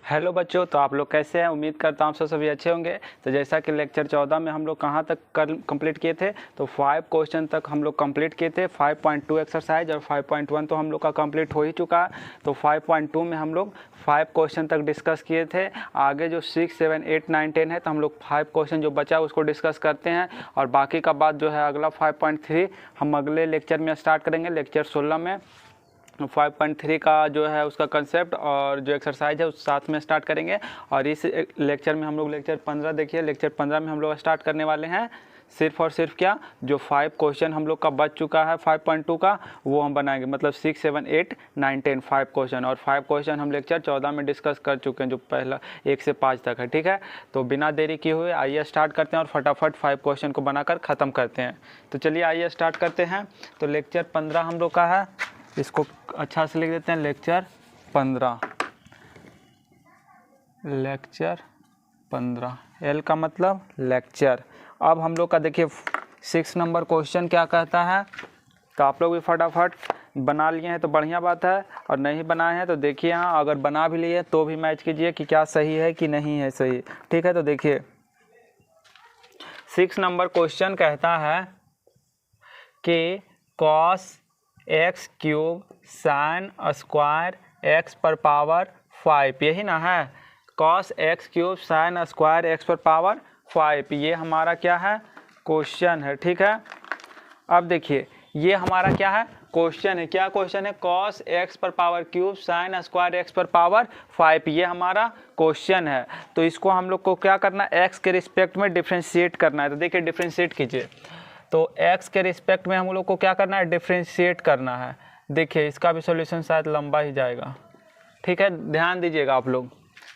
Hello बच्चों, तो आप लोग कैसे हैं। उम्मीद करता हूँ आप सब सभी अच्छे होंगे। तो जैसा कि लेक्चर 14 में हम लोग कहाँ तक कंप्लीट किए थे, तो 5 क्वेश्चन तक हम लोग कंप्लीट किए थे। 5.2 एक्सरसाइज और 5.1 तो हम लोग का कंप्लीट हो ही चुका है। तो 5.2 में हम लोग 5 क्वेश्चन तक डिस्कस किए थे। आगे जो 6, 7, 8, 9, 10 है, तो हम लोग 5 क्वेश्चन जो बचा उसको डिस्कस करते हैं और बाकी का बात जो है अगला 5.3 हम अगले लेक्चर में स्टार्ट करेंगे। लेक्चर 16 में 5.3 का जो है उसका कंसेप्ट और जो एक्सरसाइज है उस साथ में स्टार्ट करेंगे। और इस लेक्चर में हम लोग लेक्चर 15 देखिए, लेक्चर 15 में हम लोग स्टार्ट करने वाले हैं सिर्फ और सिर्फ क्या, जो 5 क्वेश्चन हम लोग का बच चुका है 5.2 का वो हम बनाएंगे। मतलब 6, 7, 8, 9, 10 5 क्वेश्चन, और 5 क्वेश्चन हम लेक्चर 14 में डिस्कस कर चुके हैं, जो पहला 1 से 5 तक है। ठीक है, तो बिना देरी किए हुए आइए स्टार्ट करते हैं और फटाफट 5 क्वेश्चन को बनाकर ख़त्म करते हैं। तो चलिए आइए स्टार्ट करते हैं। तो लेक्चर 15 हम लोग का है, इसको अच्छा से लिख देते हैं। लेक्चर 15, लेक्चर 15, एल का मतलब लेक्चर। अब हम लोग का देखिए 6 नंबर क्वेश्चन क्या कहता है। तो आप लोग भी फटाफट बना लिए हैं तो बढ़िया बात है, और नहीं बनाए हैं तो देखिए यहाँ, अगर बना भी लिए तो भी मैच कीजिए कि क्या सही है कि नहीं है सही। ठीक है, तो देखिए 6 नंबर क्वेश्चन कहता है कि cos x cube sine square x पर पावर 5, यही ना है। cos x cube sine square x पर पावर 5, ये हमारा क्या है, क्वेश्चन है। ठीक है, अब देखिए ये हमारा क्या है, क्वेश्चन है। क्या क्वेश्चन है, cos x पर power cube sine square x पर पावर 5, ये हमारा क्वेश्चन है। तो इसको हम लोग को क्या करना है, x के रिस्पेक्ट में डिफ्रेंशिएट करना है। तो देखिए डिफ्रेंशिएट कीजिए, तो x के रिस्पेक्ट में हम लोग को क्या करना है, डिफ्रेंशिएट करना है। देखिए इसका भी सॉल्यूशन शायद लंबा ही जाएगा। ठीक है, ध्यान दीजिएगा आप लोग।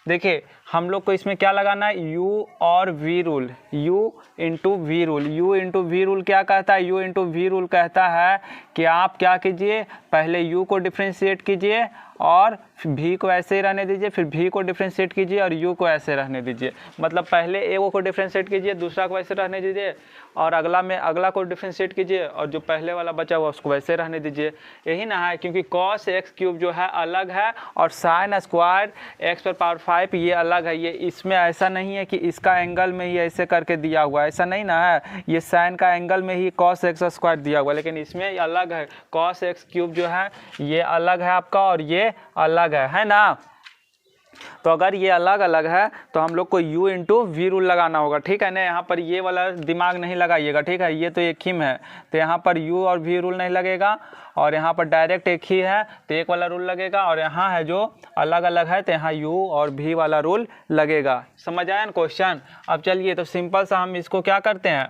देखिए हम लोग को इसमें क्या लगाना है, u और v rule, u into v rule. u into v rule क्या कहता है, u इंटू वी रूल कहता है कि आप क्या कीजिए, पहले u को डिफ्रेंशिएट कीजिए और v को ऐसे ही रहने दीजिए, फिर v को डिफ्रेंशिएट कीजिए और u को ऐसे रहने दीजिए। मतलब पहले a को डिफ्रेंशिएट कीजिए, दूसरा को ऐसे रहने दीजिए, और अगला को डिफ्रेंशिएट कीजिए, और जो पहले वाला बचा हुआ उसको वैसे रहने दीजिए। यही ना है, क्योंकि cos x क्यूब जो है अलग है और साइन स्क्वायर x पर पावर 5 ये अलग है। ये इसमें ऐसा नहीं है कि इसका एंगल में ही ऐसे करके दिया हुआ है, ऐसा नहीं ना है। ये साइन का एंगल में ही cos x स्क्वायर दिया हुआ है, लेकिन इसमें अलग है। cos x क्यूब जो है ये अलग है आपका और ये अलग है ना। तो अगर ये अलग अलग है तो हम लोग को u इंटू वी रूल लगाना होगा। ठीक है ना, यहाँ पर ये वाला दिमाग नहीं लगाइएगा। ठीक है, ये तो एक ही में है, तो यहाँ पर u और v रूल नहीं लगेगा, और यहाँ पर डायरेक्ट एक ही है तो एक वाला रूल लगेगा, और यहाँ है जो अलग अलग है तो यहाँ u और v वाला रूल लगेगा। समझ आया ना क्वेश्चन। अब चलिए तो सिंपल सा हम इसको क्या करते हैं,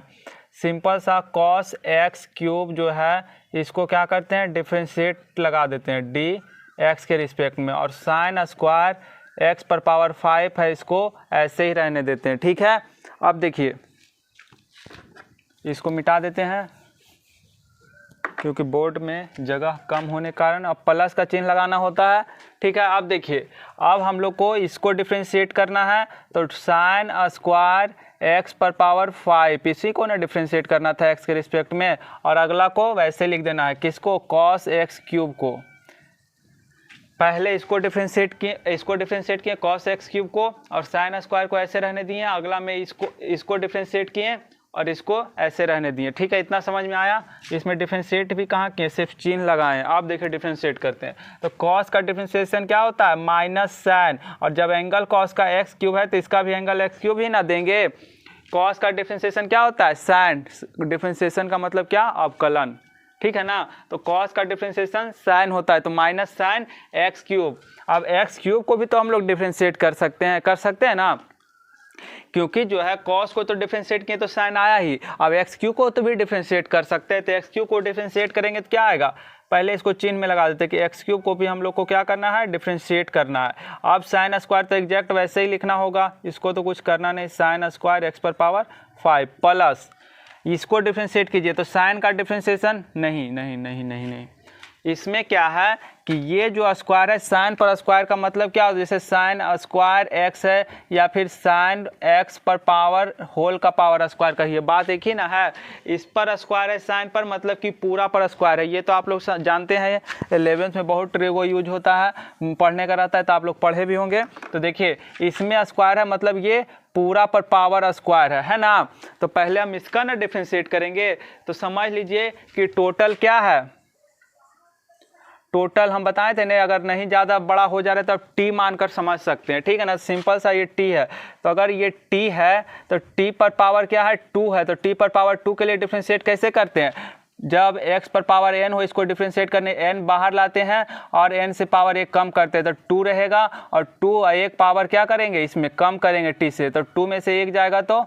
सिंपल सा cos x क्यूब जो है इसको क्या करते हैं, डिफ्रेंशिएट लगा देते हैं dx के रिस्पेक्ट में, और साइन स्क्वायर x पर पावर 5 है इसको ऐसे ही रहने देते हैं। ठीक है, अब देखिए इसको मिटा देते हैं क्योंकि बोर्ड में जगह कम होने के कारण अब प्लस का चिन्ह लगाना होता है। ठीक है, अब देखिए अब हम लोग को इसको डिफ्रेंशिएट करना है, तो साइन स्क्वायर x पर पावर 5 इसी को ना डिफ्रेंशिएट करना था x के रिस्पेक्ट में, और अगला को वैसे लिख देना है, किसको, cos x क्यूब को। पहले इसको डिफ्रेंशिएट किए cos x क्यूब को, और साइन स्क्वायर को ऐसे रहने दिए। अगला में इसको डिफ्रेंशिएट किए और इसको ऐसे रहने दिए। ठीक है, इतना समझ में आया। इसमें डिफ्रेंशिएट भी कहाँ किए, सिर्फ चिन्ह लगाए। आप देखिए डिफ्रेंशिएट करते हैं तो cos का डिफ्रेंशिएशन क्या होता है, माइनस साइन, और जब एंगल cos का x क्यूब है तो इसका भी एंगल x क्यूब ही ना देंगे। cos का डिफ्रेंशिएशन क्या होता है, साइन। डिफ्रेंशिएशन का मतलब क्या, अवकलन। ठीक है ना, तो cos का डिफ्रेंशिएशन साइन होता है, तो माइनस साइन x क्यूब। अब x क्यूब को भी तो हम लोग डिफ्रेंशिएट कर सकते हैं ना, क्योंकि जो है cos को तो डिफ्रेंशिएट किए तो साइन आया ही। अब x क्यूब को तो भी डिफ्रेंशिएट कर सकते हैं, तो x क्यूब को डिफ्रेंशिएट करेंगे तो क्या आएगा, पहले इसको चिन्ह में लगा देते कि x क्यूब को भी हम लोग को क्या करना है, डिफ्रेंशिएट करना है। अब साइन स्क्वायर तो एग्जैक्ट वैसे ही लिखना होगा, इसको तो कुछ करना नहीं, साइन स्क्वायर x पर पावर 5 प्लस इसको डिफ्रेंशिएट कीजिए तो साइन का डिफ्रेंशिएशन नहीं, इसमें क्या है कि ये जो स्क्वायर है साइन पर स्क्वायर का मतलब क्या होता है, जैसे साइन स्क्वायर एक्स है या फिर साइन एक्स पर पावर होल का पावर स्क्वायर कहिए, बात एक ही ना है। इस पर स्क्वायर है साइन पर मतलब कि पूरा पर स्क्वायर है, ये तो आप लोग जानते हैं 11th में बहुत ट्रिगो यूज होता है, पढ़ने का रहता है तो आप लोग पढ़े भी होंगे। तो देखिए इसमें स्क्वायर है मतलब ये पूरा पर पावर स्क्वायर है ना। तो पहले हम इसका ना डिफरेंशिएट करेंगे, तो समझ लीजिए कि टोटल क्या है, टोटल हम बताए थे नहीं, अगर नहीं ज़्यादा बड़ा हो जा रहा है तो टी मानकर समझ सकते हैं, ठीक है ना। सिंपल सा ये टी है, तो अगर ये टी है तो टी पर पावर क्या है 2 है, तो टी पर पावर 2 के लिए डिफरेंशिएट कैसे करते हैं, जब x पर पावर n हो इसको डिफरेंशिएट करने n बाहर लाते हैं और n से पावर 1 कम करते हैं तो 2 रहेगा, और 2 1 पावर क्या करेंगे इसमें कम करेंगे t से, तो 2 में से 1 जाएगा तो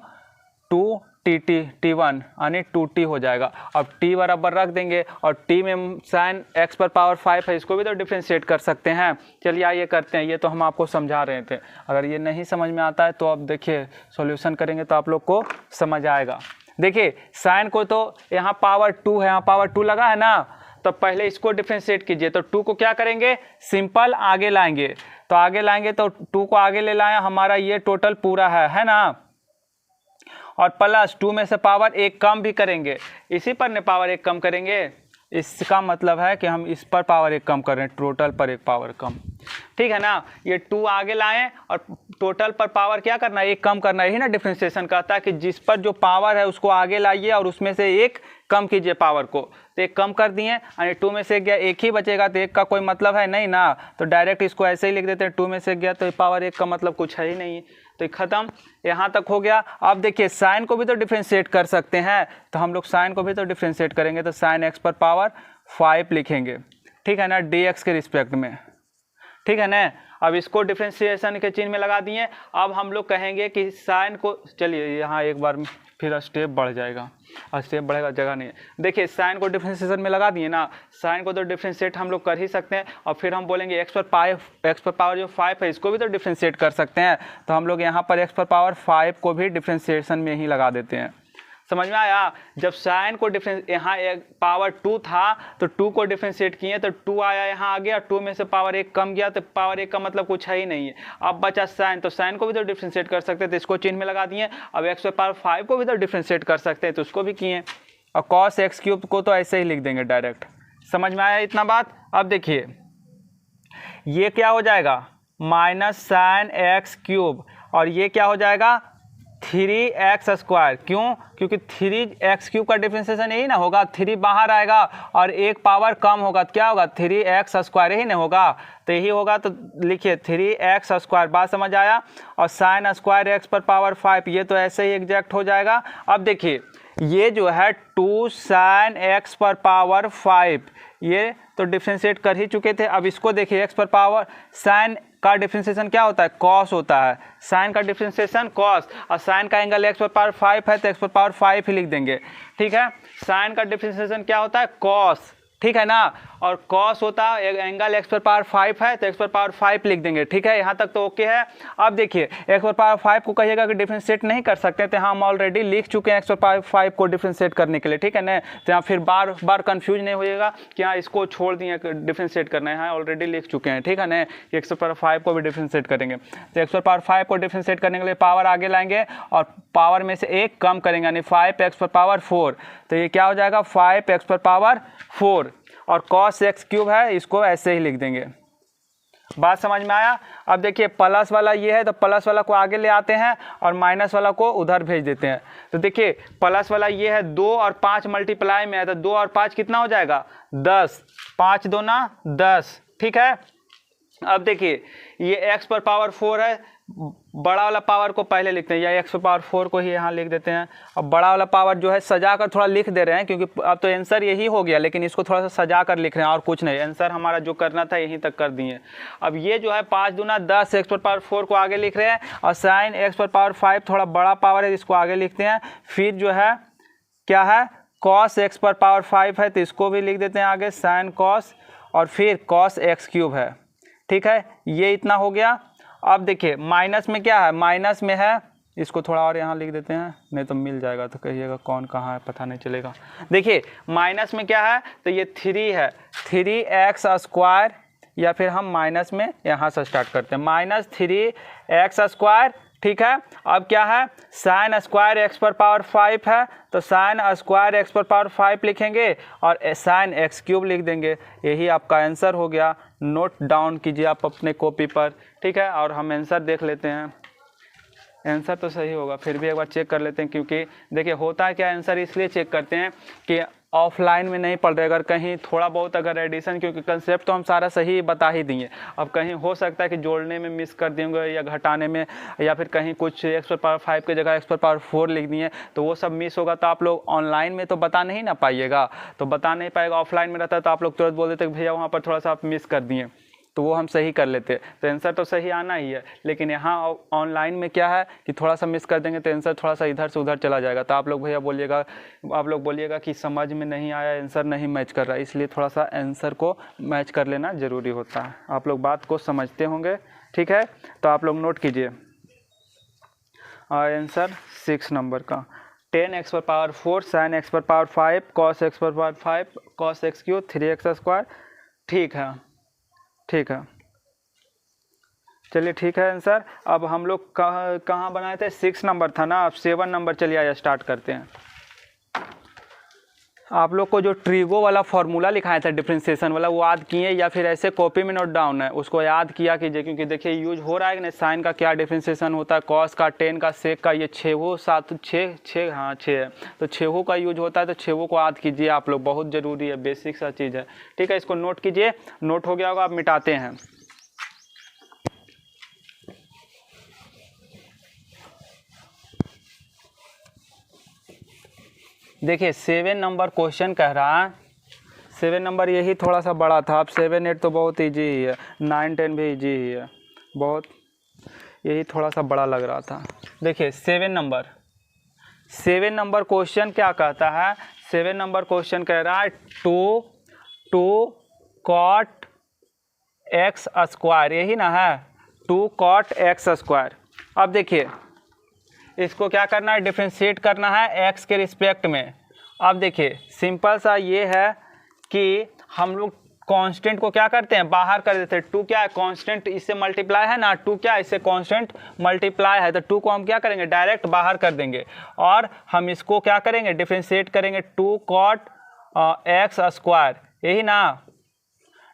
2 t1 यानी 2t हो जाएगा। अब t बराबर रख देंगे और t में साइन x पर पावर 5 है, इसको भी तो डिफरेंशिएट कर सकते हैं। चलिए आइए करते हैं, ये तो हम आपको समझा रहे थे, अगर ये नहीं समझ में आता है तो अब देखिए सॉल्यूशन करेंगे तो आप लोग को समझ आएगा। देखिए साइन को तो यहाँ पावर 2 है, यहाँ पावर 2 लगा है ना, तो पहले इसको डिफरेंशिएट कीजिए, तो 2 को क्या करेंगे सिंपल आगे लाएंगे, तो आगे लाएंगे तो 2 को आगे ले लाएं, हमारा ये टोटल पूरा है ना, और प्लस 2 में से पावर 1 कम भी करेंगे, इसी पर ने पावर 1 कम करेंगे, इसका मतलब है कि हम इस पर पावर 1 कम कर रहे हैं, टोटल पर 1 पावर कम, ठीक है ना। ये 2 आगे लाएं और टोटल पर पावर क्या करना है 1 कम करना, यही ना डिफरेंशिएशन कहता है कि जिस पर जो पावर है उसको आगे लाइए और उसमें से 1 कम कीजिए पावर को, तो 1 कम कर दिए यानी 2 में से 1 गया 1 ही बचेगा, तो 1 का कोई मतलब है नहीं ना, तो डायरेक्ट इसको ऐसे ही लिख देते हैं 2 में से 1 गया तो पावर 1 का मतलब कुछ है ही नहीं, तो ख़त्म, यहाँ तक हो गया। अब देखिए साइन को भी तो डिफरेंशिएट कर सकते हैं, तो हम लोग साइन को भी तो डिफरेंशिएट करेंगे, तो साइन एक्स पर पावर 5 लिखेंगे, ठीक है ना, डी एक्स के रिस्पेक्ट में, ठीक है ना। अब इसको डिफरेंशिएशन के चिन्ह में लगा दिए, अब हम लोग कहेंगे कि साइन को, चलिए यहाँ एक बार फिर स्टेप बढ़ जाएगा, स्टेप बढ़ेगा जगह नहीं है। देखिए साइन को डिफरेंशिएशन में लगा दिए ना, साइन को तो डिफरेंशिएट हम लोग कर ही सकते हैं, और फिर हम बोलेंगे एक्स पर पावर जो 5 है इसको भी तो डिफरेंशिएट कर सकते हैं, तो हम लोग यहाँ पर एक्स पर पावर 5 को भी डिफरेंशिएशन में ही लगा देते हैं। समझ में आया, जब साइन को यहाँ एक पावर 2 था तो 2 को डिफरेंशिएट किए तो 2 आया यहाँ आ गया, 2 में से पावर 1 कम गया तो पावर 1 का मतलब कुछ है ही नहीं है। अब बचा साइन, तो साइन को भी तो डिफरेंशिएट कर सकते हैं, तो इसको चिन्ह में लगा दिए। अब एक्स पर पावर 5 को भी तो डिफरेंशिएट कर सकते हैं, तो उसको भी किए, और कॉस एक्स क्यूब को तो ऐसे ही लिख देंगे डायरेक्ट। समझ में आया इतना बात। अब देखिए ये क्या हो जाएगा माइनस साइन एक्स क्यूब, और ये क्या हो जाएगा 3x स्क्वायर, क्यों, क्योंकि 3x क्यूब का डिफरेंशिएशन यही ना होगा, 3 बाहर आएगा और 1 पावर कम होगा तो क्या होगा 3x स्क्वायर ही नहीं होगा, तो यही होगा, तो लिखिए 3x स्क्वायर, बात समझ आया। और साइन स्क्वायर एक्स पर पावर 5 ये तो ऐसे ही एग्जैक्ट हो जाएगा। अब देखिए ये जो है 2 साइन एक्स पर पावर 5 ये तो डिफरेंशिएट कर ही चुके थे। अब इसको देखिए एक्स पर पावर, साइन का डिफरेंशिएशन क्या होता है कॉस होता है, साइन का डिफरेंशिएशन कॉस, और साइन का एंगल एक्स पर पावर 5 है तो एक्स पर पावर 5 ही लिख देंगे, ठीक है। साइन का डिफरेंशिएशन क्या होता है कॉस, ठीक है ना, और कॉस होता है एंगल एक्स पर पावर 5 है तो एक्स पर पावर 5 लिख देंगे, ठीक है, यहाँ तक तो ओके है। अब देखिए एक्स पर पावर 5 को कहिएगा कि डिफरेंशिएट नहीं कर सकते, तो हम ऑलरेडी लिख चुके हैं एक्स पर पावर 5 को डिफरेंशिएट करने के लिए, ठीक है ना, तो यहाँ फिर बार बार कंफ्यूज नहीं होइएगा कि हाँ इसको छोड़ दिए डिफरेंशिएट करना है, हाँ ऑलरेडी लिख चुके हैं, ठीक है ना। एक्स पर पावर 5 को भी डिफरेंशिएट करेंगे, तो एक्स पर पावर 5 को डिफरेंशिएट करने के लिए पावर आगे लाएंगे और पावर में से 1 कम करेंगे, यानी 5x पर पावर 4, तो ये क्या हो जाएगा 5x पर पावर 4, और cos x क्यूब है इसको ऐसे ही लिख देंगे। बात समझ में आया। अब देखिए प्लस वाला ये है तो प्लस वाला को आगे ले आते हैं और माइनस वाला को उधर भेज देते हैं, तो देखिए प्लस वाला ये है 2 और 5 मल्टीप्लाई में है, तो 2 और 5 कितना हो जाएगा 10, 5 दूना 10, ठीक है। अब देखिए ये x पर पावर 4 है, बड़ा वाला पावर को पहले लिखते हैं, या x पर पावर 4 को ही यहाँ लिख देते हैं, और बड़ा वाला पावर जो है सजा कर थोड़ा लिख दे रहे हैं क्योंकि अब तो आंसर यही हो गया, लेकिन इसको थोड़ा सा सजा कर लिख रहे हैं और कुछ नहीं, आंसर हमारा जो करना था यहीं तक कर दिए। अब ये जो है 5 दूना 10 x पर पावर 4 को आगे लिख रहे हैं, और साइन x पर पावर 5 थोड़ा बड़ा पावर है इसको आगे लिखते हैं, फिर जो है क्या है cos x पर पावर 5 है तो इसको भी लिख देते हैं आगे साइन cos, और फिर cos x क्यूब है, ठीक है, ये इतना हो गया। अब देखिए माइनस में क्या है, माइनस में है, इसको थोड़ा और यहाँ लिख देते हैं, नहीं तो मिल जाएगा तो कहिएगा कौन कहाँ है पता नहीं चलेगा। देखिए माइनस में क्या है तो ये 3 है, 3x स्क्वायर या फिर हम माइनस में यहाँ से स्टार्ट करते हैं। -3x², ठीक है। अब क्या है, साइन स्क्वायर एक्स पर पावर 5 है, तो साइन स्क्वायर एक्स पर पावर 5 लिखेंगे और साइन x³ लिख देंगे। यही आपका आंसर हो गया। नोट डाउन कीजिए आप अपने कॉपी पर, ठीक है। और हम आंसर देख लेते हैं। आंसर तो सही होगा, फिर भी एक बार चेक कर लेते हैं, क्योंकि देखिए होता है क्या, आंसर इसलिए चेक करते हैं कि ऑफलाइन में नहीं पढ़ रहे, अगर कहीं थोड़ा बहुत अगर एडिशन, क्योंकि कंसेप्ट तो हम सारा सही बता ही दिए, अब कहीं हो सकता है कि जोड़ने में मिस कर देंगे या घटाने में, या फिर कहीं कुछ x⁻5 की जगह x⁻4 लिख दिए, तो वो सब मिस होगा। तो आप लोग ऑनलाइन में तो बता नहीं ना पाइएगा, तो बता नहीं पाएगा। ऑफलाइन में रहता है तो आप लोग तुरंत बोल देते भैया वहाँ पर थोड़ा सा आप मिस कर दिए, तो वो हम सही कर लेते। तो आंसर तो सही आना ही है, लेकिन यहाँ ऑनलाइन में क्या है कि थोड़ा सा मिस कर देंगे तो आंसर थोड़ा सा इधर से उधर चला जाएगा। तो आप लोग भैया बोलिएगा, आप लोग बोलिएगा कि समझ में नहीं आया, आंसर नहीं मैच कर रहा है, इसलिए थोड़ा सा आंसर को मैच कर लेना ज़रूरी होता है। आप लोग बात को समझते होंगे, ठीक है। तो आप लोग नोट कीजिए आंसर 6 नंबर का, 10x⁴ sin x⁻5 cos x⁻5 cos x³ 3x², ठीक है, ठीक है। चलिए ठीक है आंसर। अब हम लोग कहाँ बनाए थे, 6 नंबर था ना, अब 7 नंबर चलिए आइए स्टार्ट करते हैं। आप लोग को जो ट्रिगो वाला फॉर्मूला लिखाया था डिफरेंशिएशन वाला, वो याद किए या फिर ऐसे कॉपी में नोट डाउन है, उसको याद किया कीजिए, क्योंकि देखिए यूज हो रहा है कि नहीं, साइन का क्या डिफरेंशिएशन होता है, कॉस का, टेन का, सेक का, ये 6 हाँ 6 है, तो 6 का यूज होता है, तो 6 को याद कीजिए आप लोग, बहुत ज़रूरी है, बेसिक सा चीज़ है, ठीक है। इसको नोट कीजिए, नोट हो गया होगा, आप मिटाते हैं। देखिए 7 नंबर क्वेश्चन कह रहा है, 7 नंबर यही थोड़ा सा बड़ा था, अब 7, 8 तो बहुत ईजी ही है, 9, 10 भी ईजी ही है, बहुत यही थोड़ा सा बड़ा लग रहा था। देखिए 7 नंबर क्वेश्चन क्या कहता है, 7 नंबर क्वेश्चन कह रहा है 2 cot x², यही ना है, 2 cot x²। अब देखिए इसको क्या करना है, डिफरेंशिएट करना है x के रिस्पेक्ट में। अब देखिए सिंपल सा ये है कि हम लोग कांस्टेंट को क्या करते हैं, बाहर कर देते हैं। 2 क्या है, कांस्टेंट, इससे मल्टीप्लाई है ना, 2 क्या है, इससे कांस्टेंट मल्टीप्लाई है, तो 2 को हम क्या करेंगे, डायरेक्ट बाहर कर देंगे, और हम इसको क्या करेंगे, डिफरेंशिएट करेंगे 2 cot x², यही ना,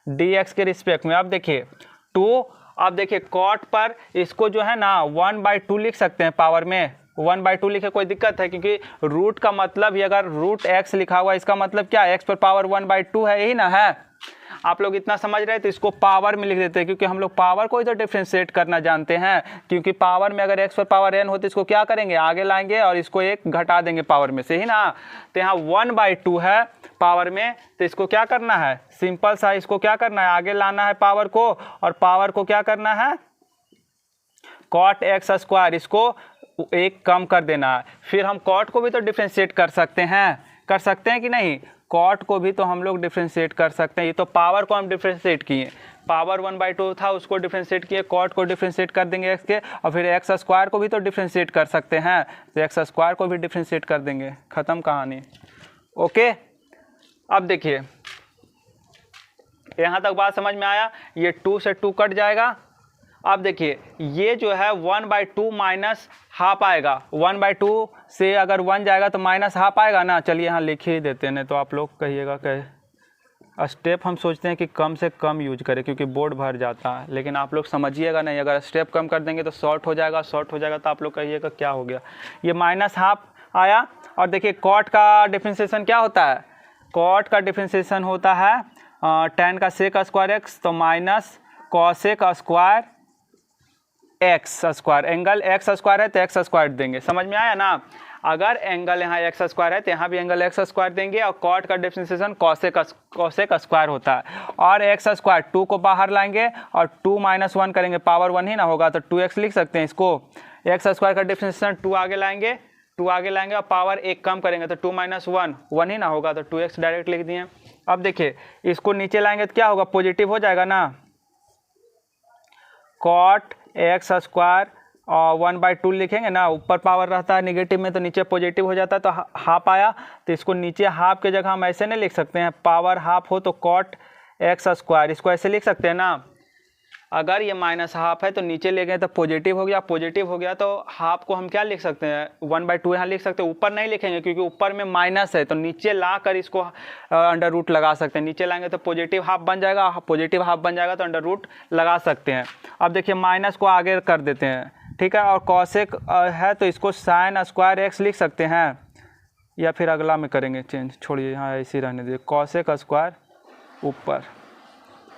dx के रिस्पेक्ट में। अब देखिए 2, अब देखिए कॉट पर इसको जो है ना 1/2 लिख सकते हैं, पावर में 1/2 लिखे, कोई दिक्कत है, क्योंकि रूट का मतलब ही अगर रूट x लिखा हुआ, इसका मतलब क्या है, x पर पावर 1/2 है, यही ना है। आप लोग इतना समझ रहे हैं तो इसको पावर में लिख देते हैं, क्योंकि हम लोग पावर को इधर डिफरेंशिएट करना जानते हैं, क्योंकि पावर में अगर x पर पावर n होती, इसको क्या करेंगे, आगे लाएंगे और इसको 1 घटा देंगे पावर में से, ही ना। तो यहाँ 1/2 है पावर में, तो इसको क्या करना है, सिंपल सा इसको क्या करना है, आगे लाना है पावर को, और पावर को क्या करना है, cot x², इसको 1 कम कर देना है। फिर हम cot को भी तो डिफरेंशिएट कर सकते हैं कि नहीं, cot को भी तो हम लोग डिफरेंशिएट कर सकते हैं। ये तो पावर को हम डिफरेंशिएट किए, पावर 1/2 था, उसको डिफरेंशिएट किए, cot को डिफरेंशिएट कर देंगे x के, और फिर x² को भी तो डिफरेंशिएट कर सकते हैं, तो x² को भी डिफरेंशिएट कर देंगे, ख़त्म कहानी। ओके, अब देखिए यहाँ तक बात समझ में आया, ये 2 से 2 कट जाएगा। अब देखिए ये जो है 1/2 माइनस हाफ आएगा, 1/2 से अगर 1 जाएगा तो माइनस हाफ आएगा ना। चलिए यहाँ लिख ही देते हैं, तो आप लोग कहिएगा कि स्टेप हम सोचते हैं कि कम से कम यूज करें, क्योंकि बोर्ड भर जाता है, लेकिन आप लोग समझिएगा नहीं, अगर स्टेप कम कर देंगे तो शॉर्ट हो जाएगा, तो आप लोग कहिएगा क्या हो गया, ये माइनस हाफ आया। और देखिए कॉट का डिफरेंशिएशन क्या होता है, कॉट का डिफरेंशिएशन होता है tan का sec² x, तो minus cosec² x², angle x² है तो x² देंगे, समझ में आया ना। अगर एंगल यहाँ x² है तो यहाँ भी एंगल x² देंगे, और कॉट का डिफरेंशिएशन cosec² होता है, और x², 2 को बाहर लाएंगे और 2 - 1 करेंगे, पावर 1 ही ना होगा, तो 2x लिख सकते हैं इसको। x² का डिफरेंशिएशन 2 आगे लाएंगे और पावर 1 कम करेंगे, तो 2 - 1 1 ही ना होगा, तो 2x डायरेक्ट लिख दिए। अब देखिए इसको नीचे लाएंगे तो क्या होगा, पॉजिटिव हो जाएगा ना, cot x² और 1/2 लिखेंगे ना, ऊपर पावर रहता है निगेटिव में, तो नीचे पॉजिटिव हो जाता है, तो हाफ आया, तो इसको नीचे हाफ के जगह हम ऐसे नहीं लिख सकते हैं, पावर हाफ हो तो cot एक्स स्क्वायर, इसको ऐसे लिख सकते हैं ना। अगर ये माइनस हाफ है तो नीचे ले गए तो पॉजिटिव हो गया, पॉजिटिव हो गया तो हाफ को हम क्या लिख सकते हैं 1/2 यहाँ लिख सकते हैं। ऊपर नहीं लिखेंगे क्योंकि ऊपर में माइनस है, तो नीचे ला कर इसको अंडर रूट लगा सकते हैं। नीचे लाएंगे तो पॉजिटिव हाफ बन जाएगा, पॉजिटिव हाफ बन जाएगा तो अंडर रूट लगा सकते हैं। अब देखिए माइनस को आगे कर देते हैं, ठीक है। और कॉसेक है तो इसको साइन स्क्वायर एक्स लिख सकते हैं, या फिर अगला में करेंगे चेंज, छोड़िए यहाँ ऐसे ही रहने दीजिए। कॉसेक स्क्वायर ऊपर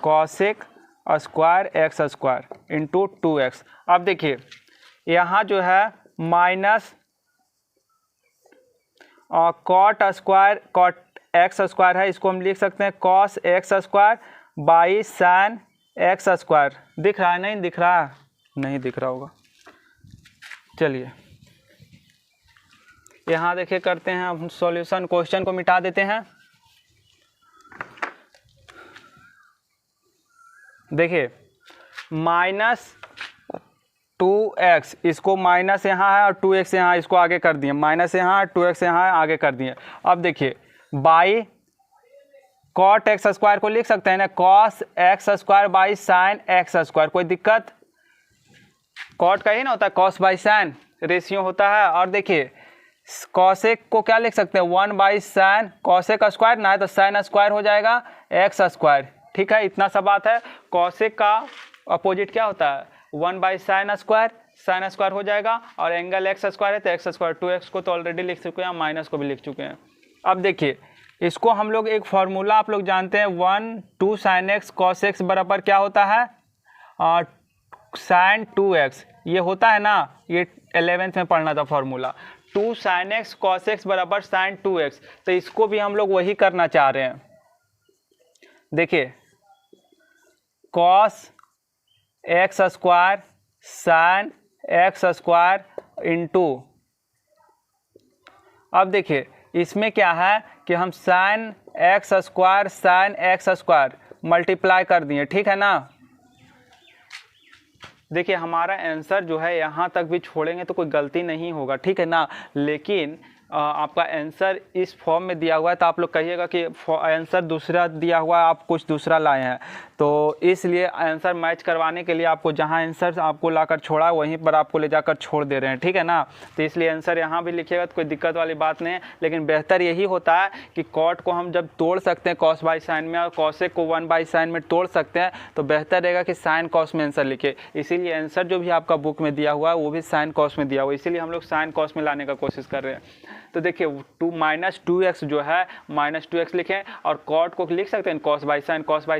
cosec square x square into 2x। अब देखिए यहाँ जो है minus cot square cot x square है, इसको हम लिख सकते हैं cos x square by sine x square. दिख रहा है नहीं दिख रहा? नहीं दिख रहा होगा। चलिए यहाँ देखिए करते हैं हम सॉल्यूशन, क्वेश्चन को मिटा देते हैं। देखिए -2x, इसको माइनस यहाँ है और 2x यहाँ, इसको आगे कर दिए, माइनस यहाँ 2x यहाँ आगे कर दिए। अब देखिए बाई कॉट एक्स स्क्वायर को लिख सकते हैं ना cos x square by sine x square. कोई दिक्कत? कॉट का ही ना होता है कॉस बाई साइन, रेशियो होता है। और देखिए कॉसेक को क्या लिख सकते हैं 1 साइन कॉसेक स्क्वायर ना है तो साइन स्क्वायर हो जाएगा एक्स स्क्वायर, ठीक है। इतना सा बात है। कॉसेक का अपोजिट क्या होता है 1 साइन स्क्वायर हो जाएगा, और एंगल एक्स स्क्वायर है तो एक्स स्क्वायर। 2x को तो ऑलरेडी लिख चुके हैं, माइनस को भी लिख चुके हैं। अब देखिए इसको हम लोग एक फार्मूला आप लोग जानते हैं 1/2 साइन एक्स कॉस एक्स बराबर क्या होता है साइन 2x, ये होता है ना, ये 11th में पढ़ना था formula. 2 sine x cos x बराबर साइन 2x, तो इसको भी हम लोग वही करना चाह रहे हैं। देखिए cos x square sine x square into, अब देखिए इसमें क्या है कि हम साइन एक्स स्क्वायर मल्टीप्लाई कर दिए, ठीक है ना। देखिए हमारा आंसर जो है यहाँ तक भी छोड़ेंगे तो कोई गलती नहीं होगा, ठीक है ना। लेकिन आपका आंसर इस फॉर्म में दिया हुआ है तो आप लोग कहिएगा कि आंसर दूसरा दिया हुआ है, आप कुछ दूसरा लाए हैं, तो इसलिए आंसर मैच करवाने के लिए आपको जहां आंसर आपको लाकर छोड़ा वहीं पर आपको ले जाकर छोड़ दे रहे हैं, ठीक है ना। तो इसलिए आंसर यहां भी लिखिएगा तो कोई दिक्कत वाली बात नहीं है। लेकिन बेहतर यही होता है कि कॉट को हम जब तोड़ सकते हैं कॉस बाई साइन में और कॉसेक को 1 साइन में तोड़ सकते हैं, तो बेहतर रहेगा कि साइन कॉस में आंसर लिखे। इसीलिए आंसर जो भी आपका बुक में दिया हुआ है वो भी साइन कॉस में दिया हुआ है, इसीलिए हम लोग साइन कॉस में लाने का कोशिश कर रहे हैं। तो देखिए -2x जो है -2x लिखें, और कॉट को लिख सकते हैं कॉस बाई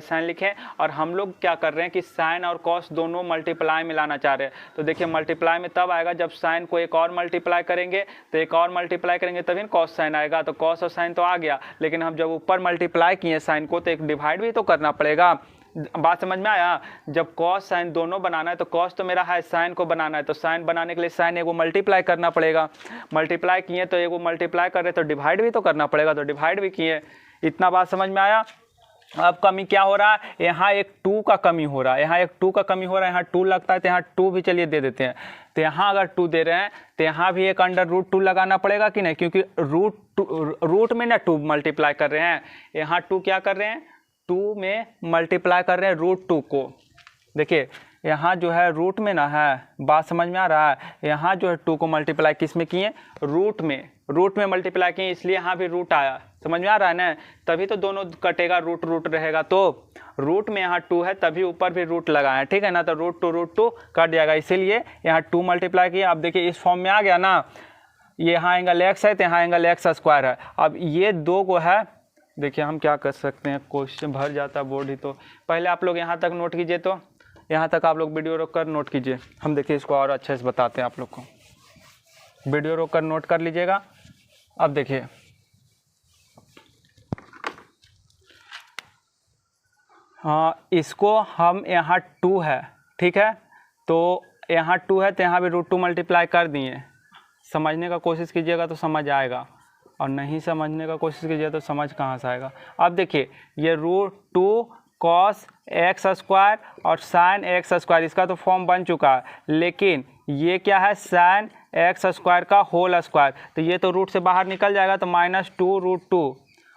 साइन लिखें। और हम लोग क्या कर रहे हैं कि साइन और कॉस दोनों मल्टीप्लाई में लाना चाह रहे हैं। तो देखिए मल्टीप्लाई में तब आएगा जब साइन को एक और मल्टीप्लाई करेंगे, तो एक और मल्टीप्लाई करेंगे तभी कॉस साइन आएगा। तो कॉस और साइन तो आ गया, लेकिन हम जब ऊपर मल्टीप्लाई किए साइन को तो एक डिवाइड भी तो करना पड़ेगा। बात समझ में आया? जब कॉस साइन दोनों बनाना है तो कॉस तो मेरा है, साइन को बनाना है, तो साइन बनाने के लिए साइन एगो मल्टीप्लाई करना पड़ेगा। मल्टीप्लाई किए तो एगो मल्टीप्लाई कर रहे तो डिवाइड भी तो करना पड़ेगा, तो डिवाइड भी किए। इतना बात समझ में आया? अब कमी क्या हो रहा है, यहाँ एक 2 का कमी हो रहा है, यहाँ एक 2 का कमी हो रहा है, यहाँ 2 लगता है तो यहाँ 2 भी चलिए दे देते हैं। तो यहाँ अगर 2 दे रहे हैं तो यहाँ भी एक अंडर रूट 2 लगाना पड़ेगा कि नहीं, क्योंकि रूट में ना 2 मल्टीप्लाई कर रहे हैं, यहाँ 2 क्या कर रहे हैं 2 में मल्टीप्लाई कर रहे हैं √2 को। देखिए यहाँ जो है रूट में ना है, बात समझ में आ रहा है। यहाँ जो है 2 को मल्टीप्लाई किस में किए रूट में मल्टीप्लाई किए, इसलिए यहाँ भी रूट आया। समझ में आ रहा है ना, तभी तो दोनों कटेगा, रूट रहेगा। तो रूट में यहाँ 2 है तभी ऊपर भी रूट लगाए, ठीक है ना। तो √2 कट जाएगा, इसीलिए यहाँ 2 मल्टीप्लाई किया। अब देखिए इस फॉर्म में आ गया ना, ये यहाँ एंगल एक्स है तो यहाँ एंगल एक्स स्क्वायर है। अब ये 2 को है, देखिए हम क्या कर सकते हैं, क्वेश्चन भर जाता बोर्ड ही। तो पहले आप लोग यहाँ तक नोट कीजिए, तो यहाँ तक आप लोग वीडियो रोक कर नोट कीजिए। हम देखिए इसको और अच्छे से बताते हैं आप लोग को। वीडियो रोक कर नोट कर लीजिएगा। अब देखिए हाँ, इसको हम यहाँ 2 है, ठीक है, तो यहाँ 2 है तो यहाँ भी √2 मल्टीप्लाई कर दिए। समझने का कोशिश कीजिएगा तो समझ आएगा, और नहीं समझने का कोशिश कीजिए तो समझ कहाँ से आएगा। अब देखिए ये √2 कॉस एक्स स्क्वायर और साइन एक्स स्क्वायर, इसका तो फॉर्म बन चुका है, लेकिन ये क्या है साइन एक्स स्क्वायर का होल स्क्वायर, तो ये तो रूट से बाहर निकल जाएगा, तो -2 √2।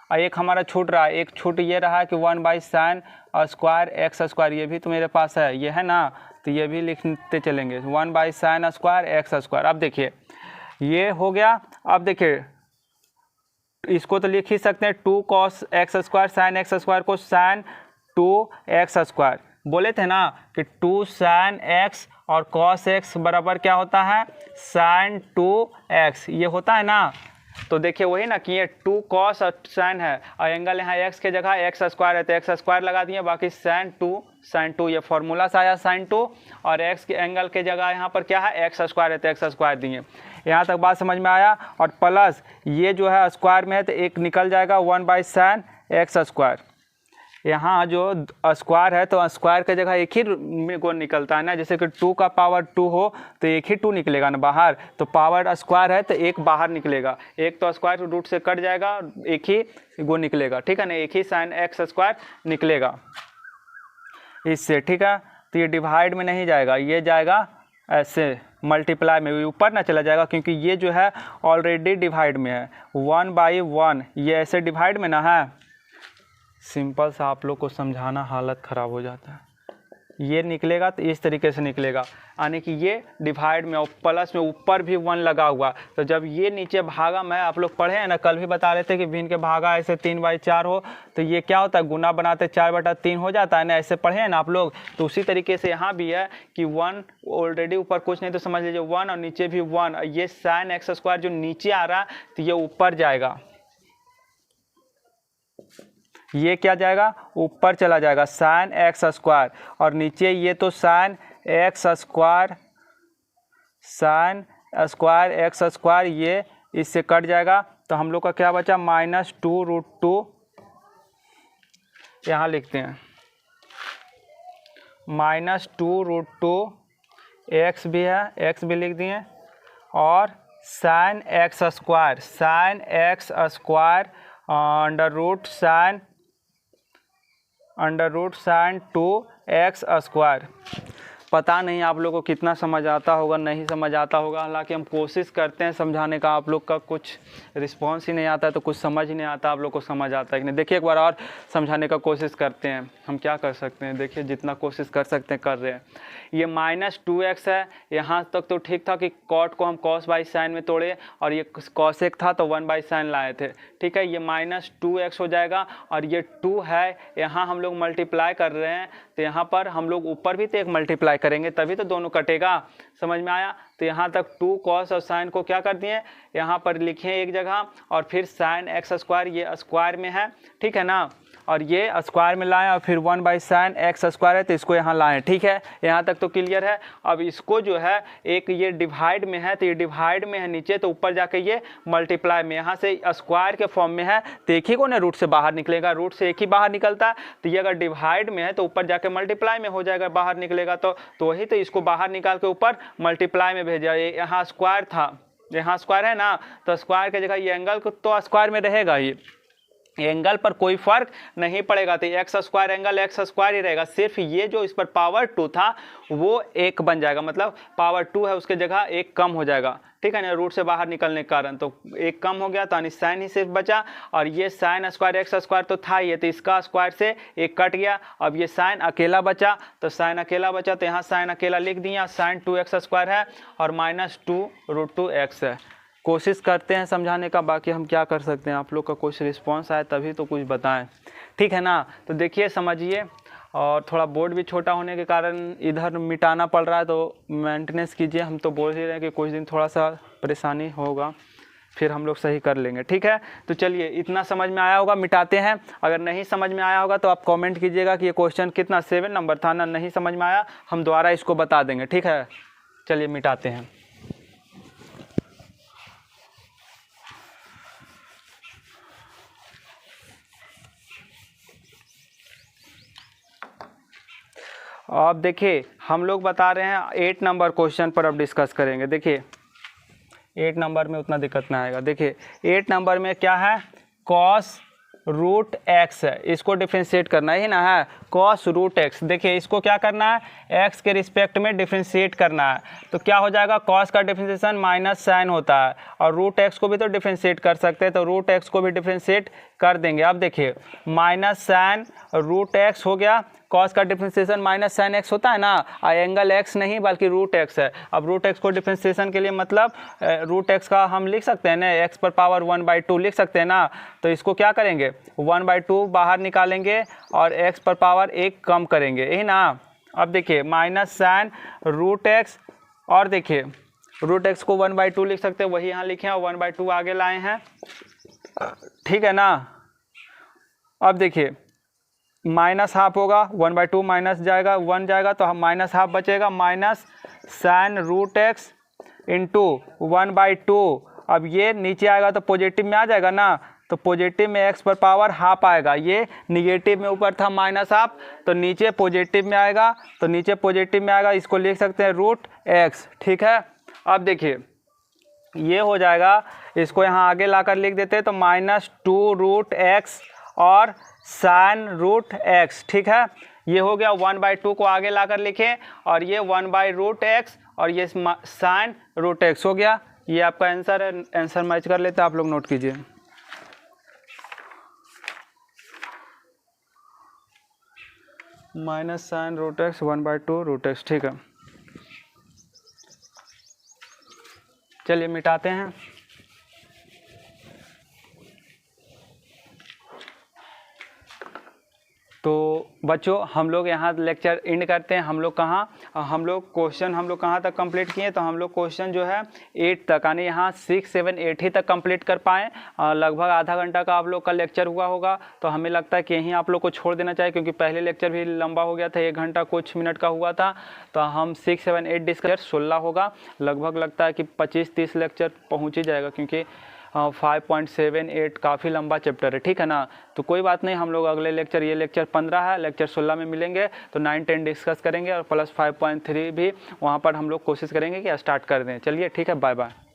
और एक हमारा छूट रहा है, एक छूट ये रहा कि 1/sin स्क्वायर एक्स स्क्वायर, ये भी तो मेरे पास है, ये है ना, तो ये भी लिखते चलेंगे 1/sin स्क्वायर एक्स स्क्वायर। अब देखिए ये हो गया। अब देखिए इसको तो लिख ही सकते हैं 2 cos x square sine x square को sin 2 एक्स स्क्वायर। बोले थे ना कि 2 sin x और cos x बराबर क्या होता है sin 2x, ये होता है ना। तो देखिए वही ना कि ये 2 cos और sin है और एंगल यहाँ x के जगह एक्स स्क्वायर है तो एक्स स्क्वायर लगा दिए, बाकी sin 2 ये फॉर्मूला से आया sin 2 और x के एंगल के जगह यहाँ पर क्या है एक्स स्क्वायर है तो एक्स स्क्वायर दिए। यहाँ तक बात समझ में आया। और प्लस ये जो है स्क्वायर में है तो एक निकल जाएगा 1/sin एक्स स्क्वायर। यहाँ जो स्क्वायर है तो स्क्वायर की जगह एक ही को निकलता है ना, जैसे कि 2 का पावर 2 हो तो एक ही 2 निकलेगा ना बाहर, तो पावर स्क्वायर है तो एक बाहर निकलेगा, एक तो स्क्वायर रूट से कट जाएगा, एक ही वो निकलेगा, ठीक है ना, एक ही sin एक्स स्क्वायर निकलेगा इससे, ठीक है। तो ये डिवाइड में नहीं जाएगा, ये जाएगा ऐसे मल्टीप्लाई में, ऊपर ना चला जाएगा क्योंकि ये जो है ऑलरेडी डिवाइड में है 1/1, ये ऐसे डिवाइड में ना है। सिंपल सा आप लोग को समझाना हालत ख़राब हो जाता है। ये निकलेगा तो इस तरीके से निकलेगा, यानी कि ये डिवाइड में और प्लस में ऊपर भी 1 लगा हुआ, तो जब ये नीचे भागा, मैं आप लोग पढ़े हैं ना, कल भी बता रहे थे कि भिन्न के भागा ऐसे 3/4 हो तो ये क्या होता है गुना बनाते 4/3 हो जाता है ना, ऐसे पढ़े हैं ना आप लोग। तो उसी तरीके से यहाँ भी है कि 1 ऑलरेडी ऊपर कुछ नहीं तो समझ लीजिए 1 और नीचे भी 1, ये sin एक्स स्क्वायर जो नीचे आ रहा है तो ये ऊपर जाएगा, ये क्या जाएगा ऊपर चला जाएगा sin एक्स स्क्वायर, और नीचे ये तो sin x square x square ये इससे कट जाएगा, तो हम लोग का क्या बचा -2√2, यहाँ लिखते हैं -2√2 एक्स भी है, एक्स भी लिख दिए, और sin x square under root sin 2x square. पता नहीं आप लोग को कितना समझ आता होगा, नहीं समझ आता होगा, हालांकि हम कोशिश करते हैं समझाने का, आप लोग का कुछ रिस्पांस ही नहीं आता है तो कुछ समझ ही नहीं आता, आप लोग को समझ आता है कि नहीं। देखिए एक बार और समझाने का कोशिश करते हैं, हम क्या कर सकते हैं, देखिए जितना कोशिश कर सकते हैं कर रहे हैं। ये -2x है, यहाँ तक तो ठीक था कि cot को हम cos/sin में तोड़े और ये cosec था तो 1/sin लाए थे, ठीक है। ये -2x हो जाएगा और ये 2 है, यहाँ हम लोग मल्टीप्लाई कर रहे हैं तो यहाँ पर हम लोग ऊपर भी तो एक मल्टीप्लाई करेंगे तभी तो दोनों कटेगा, समझ में आया। तो यहाँ तक 2 cos और sin को क्या कर दिए यहाँ पर लिखे एक जगह, और फिर sin एक्स स्क्वायर ये स्क्वायर में है, ठीक है ना, और ये स्क्वायर में लाएं और फिर 1/sin एक्स स्क्वायर है तो इसको यहाँ लाएं, ठीक है। यहाँ तक तो क्लियर है। अब इसको जो है एक ये डिवाइड में है तो ये डिवाइड में है नीचे, तो ऊपर जाके ये मल्टीप्लाई में, यहाँ से स्क्वायर के फॉर्म में है तो एक ही को ना रूट से बाहर निकलेगा, रूट से एक ही बाहर निकलता है, तो ये अगर डिवाइड में है तो ऊपर जाके मल्टीप्लाई में हो जाएगा, बाहर निकलेगा तो वही तो इसको बाहर निकाल के ऊपर मल्टीप्लाई में भेजा। यहाँ स्क्वायर था, यहाँ स्क्वायर है ना, तो स्क्वायर की जगह ये एंगल तो स्क्वायर में रहेगा ही, एंगल पर कोई फर्क नहीं पड़ेगा, तो X square angle X square ही रहेगा, सिर्फ ये जो इस पर पावर 2 था वो 1 बन जाएगा, मतलब पावर 2 है उसके जगह 1 कम हो जाएगा, ठीक है ना, रूट से बाहर निकलने के कारण तो 1 कम हो गया, तो यानी साइन ही सिर्फ बचा, और ये साइन स्क्वायर एक्स स्क्वायर तो था ये, तो इसका स्क्वायर से 1 कट गया, अब ये साइन अकेला बचा, तो साइन अकेला बचा तो यहाँ साइन अकेला लिख दिया, sin 2x स्क्वायर है और -2√2x है। कोशिश करते हैं समझाने का, बाकी हम क्या कर सकते हैं, आप लोग का कुछ रिस्पांस आए तभी तो कुछ बताएं, ठीक है ना। तो देखिए समझिए, और थोड़ा बोर्ड भी छोटा होने के कारण इधर मिटाना पड़ रहा है तो मेंटेनेंस कीजिए, हम तो बोल ही रहे हैं कि कुछ दिन थोड़ा सा परेशानी होगा, फिर हम लोग सही कर लेंगे, ठीक है। तो चलिए इतना समझ में आया होगा, मिटाते हैं। अगर नहीं समझ में आया होगा तो आप कमेंट कीजिएगा कि ये क्वेश्चन कितना 7 नंबर था ना, नहीं समझ में आया हम दोबारा इसको बता देंगे, ठीक है। चलिए मिटाते हैं। अब देखिए हम लोग बता रहे हैं 8 नंबर क्वेश्चन पर अब डिस्कस करेंगे। देखिए 8 नंबर में उतना दिक्कत ना आएगा। देखिए 8 नंबर में क्या है, cos रूट एक्स है, इसको डिफ्रेंशिएट करना ही ना है, कॉस रूट एक्स। देखिए इसको क्या करना है, एक्स के रिस्पेक्ट में डिफ्रेंशिएट करना है, तो क्या हो जाएगा, कॉस का डिफ्रेंशिएशन माइनस साइन होता है, और रूट एक्स को भी तो डिफ्रेंशिएट कर सकते हैं, तो रूट एक्स को भी डिफ्रेंशिएट कर देंगे। अब देखिए माइनस साइन रूट एक्स हो गया, कॉस का डिफ्रेंशिएशन माइनस साइन एक्स होता है ना, एंगल एक्स नहीं बल्कि रूट एक्स है। अब रूट एक्स को डिफ्रेंशिएशन के लिए मतलब रूट एक्स का हम लिख सकते हैं ना, एक्स पर पावर 1/2 लिख सकते हैं ना, तो इसको क्या करेंगे 1/2 बाहर निकालेंगे और एक्स पर पावर 1 कम करेंगे, यही ना। अब देखिए माइनस साइन रूट एक्स, और देखिए रूट एक्स को 1/2 लिख सकते हैं, वही यहाँ लिखे हैं, 1/2 आगे लाए हैं, ठीक है ना। अब देखिए माइनस हाफ होगा, 1/2 माइनस जाएगा, 1 जाएगा तो हम माइनस हाफ बचेगा, minus sine root x into 1/2। अब ये नीचे आएगा तो पॉजिटिव में आ जाएगा ना, तो पॉजिटिव में एक्स पर पावर हाफ आएगा, ये निगेटिव में ऊपर था माइनस हाफ, तो नीचे पॉजिटिव में आएगा, तो नीचे पॉजिटिव में आएगा, इसको लिख सकते हैं रूट एक्स, ठीक है। अब देखिए ये हो जाएगा, इसको यहाँ आगे लाकर लिख देते हैं, तो -2 रूट एक्स और साइन रूट एक्स, ठीक है। ये हो गया 1/2 को आगे लाकर लिखें, और ये 1/√x और ये साइन रूट एक्स हो गया। ये आपका आंसर है, आंसर मैच कर लेते हैं, आप लोग नोट कीजिए। Minus sine root x 1/2√x, ठीक है। चलिए मिटाते हैं। तो बच्चों हम लोग यहाँ लेक्चर एंड करते हैं। हम लोग कहाँ तक कंप्लीट किए, तो हम लोग क्वेश्चन जो है 8 तक, यानी यहाँ 6, 7, 8 ही तक कंप्लीट कर पाएँ। लगभग आधा घंटा का आप लोग का लेक्चर हुआ होगा, तो हमें लगता है कि यहीं आप लोग को छोड़ देना चाहिए, क्योंकि पहले लेक्चर भी लंबा हो गया था, 1 घंटा कुछ मिनट का हुआ था। तो हम 6, 7, 8 डिस्कस 16 होगा, लगभग लगता है कि 25-30 लेक्चर पहुँच ही जाएगा, क्योंकि 5.78 काफ़ी लंबा चैप्टर है, ठीक है ना। तो कोई बात नहीं, हम लोग अगले लेक्चर, ये लेक्चर 15 है, लेक्चर 16 में मिलेंगे, तो 9, 10 डिस्कस करेंगे, और प्लस 5.3 भी वहाँ पर हम लोग कोशिश करेंगे कि स्टार्ट कर दें। चलिए ठीक है, बाय बाय।